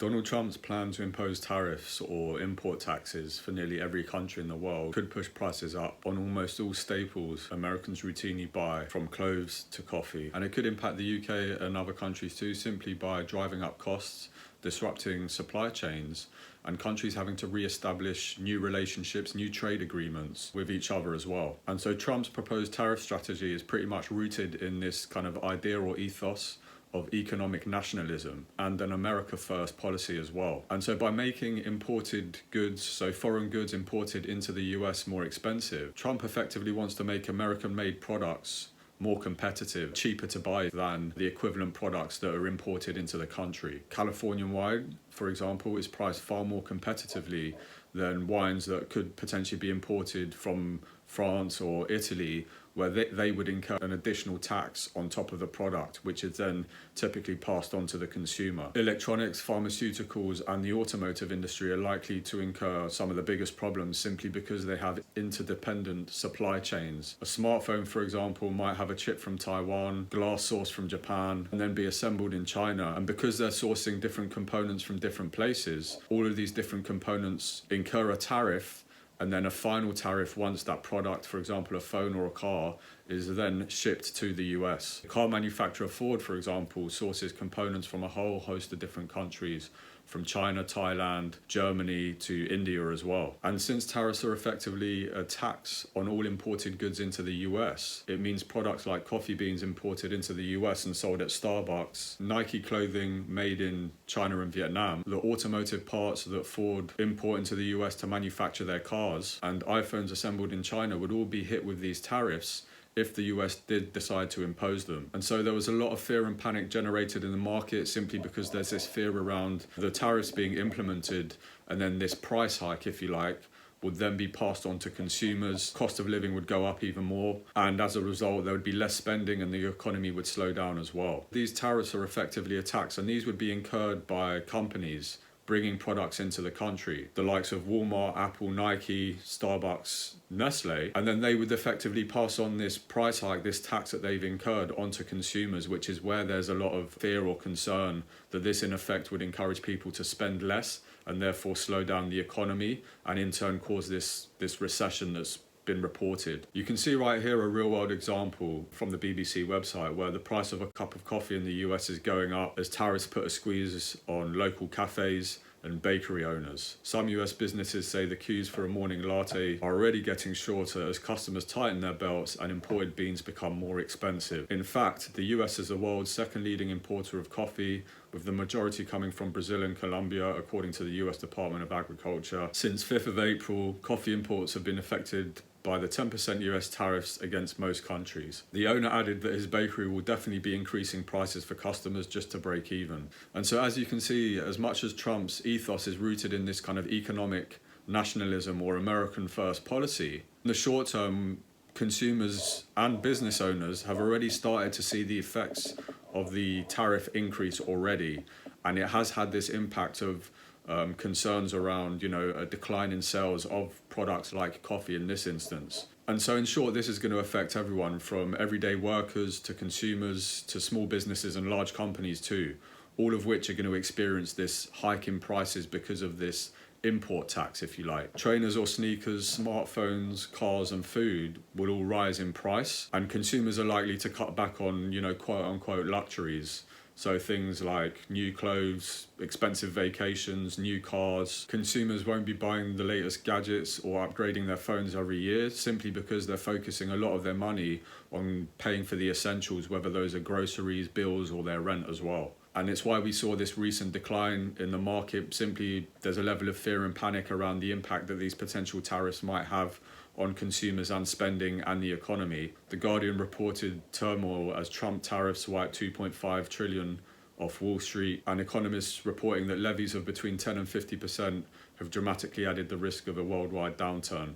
Donald Trump's plan to impose tariffs or import taxes for nearly every country in the world could push prices up on almost all staples Americans routinely buy, from clothes to coffee. And it could impact the UK and other countries too, simply by driving up costs, disrupting supply chains, and countries having to re-establish new relationships, new trade agreements with each other as well. And so Trump's proposed tariff strategy is pretty much rooted in this kind of idea or ethos of economic nationalism and an America First policy as well. And so by making imported goods, so foreign goods imported into the US, more expensive, Trump effectively wants to make American-made products more competitive, cheaper to buy than the equivalent products that are imported into the country. Californian wine, for example, is priced far more competitively than wines that could potentially be imported from France or Italy, where they would incur an additional tax on top of the product, which is then typically passed on to the consumer. Electronics, pharmaceuticals, and the automotive industry are likely to incur some of the biggest problems simply because they have interdependent supply chains. A smartphone, for example, might have a chip from Taiwan, glass sourced from Japan, and then be assembled in China. And because they're sourcing different components from different places, all of these different components incur a tariff, and then a final tariff once that product, for example, a phone or a car, is then shipped to the US. Car manufacturer Ford, for example, sources components from a whole host of different countries, from China, Thailand, Germany to India as well. And since tariffs are effectively a tax on all imported goods into the US, it means products like coffee beans imported into the US and sold at Starbucks, Nike clothing made in China and Vietnam, the automotive parts that Ford import into the US to manufacture their cars, and iPhones assembled in China would all be hit with these tariffs if the US did decide to impose them. And so there was a lot of fear and panic generated in the market simply because there's this fear around the tariffs being implemented, and then this price hike, if you like, would then be passed on to consumers. Cost of living would go up even more, and as a result there would be less spending and the economy would slow down as well. These tariffs are effectively a tax, and these would be incurred by companies bringing products into the country, the likes of Walmart, Apple, Nike, Starbucks, Nestle, and then they would effectively pass on this price hike, this tax that they've incurred, onto consumers, which is where there's a lot of fear or concern that this in effect would encourage people to spend less and therefore slow down the economy and in turn cause this recession that's been reported. You can see right here a real-world example from the BBC website where the price of a cup of coffee in the US is going up as tariffs put a squeeze on local cafes and bakery owners. Some US businesses say the queues for a morning latte are already getting shorter as customers tighten their belts and imported beans become more expensive. In fact, the US is the world's second leading importer of coffee, with the majority coming from Brazil and Colombia, according to the US Department of Agriculture. Since 5th of April, coffee imports have been affected by the 10% US tariffs against most countries. The owner added that his bakery will definitely be increasing prices for customers just to break even. And so as you can see, as much as Trump's ethos is rooted in this kind of economic nationalism or American first policy, in the short term, consumers and business owners have already started to see the effects of the tariff increase already. And it has had this impact of concerns around, a decline in sales of products like coffee in this instance. And so in short, this is going to affect everyone from everyday workers to consumers to small businesses and large companies too, all of which are going to experience this hike in prices because of this import tax, if you like. Trainers or sneakers, smartphones, cars and food will all rise in price, and consumers are likely to cut back on, quote unquote luxuries. So things like new clothes, expensive vacations, new cars. Consumers won't be buying the latest gadgets or upgrading their phones every year simply because they're focusing a lot of their money on paying for the essentials, whether those are groceries, bills or their rent as well. And it's why we saw this recent decline in the market. Simply, there's a level of fear and panic around the impact that these potential tariffs might have on consumers and spending and the economy. The Guardian reported turmoil as Trump tariffs wiped 2.5 trillion off Wall Street, and economists reporting that levies of between 10 and 50% have dramatically added the risk of a worldwide downturn.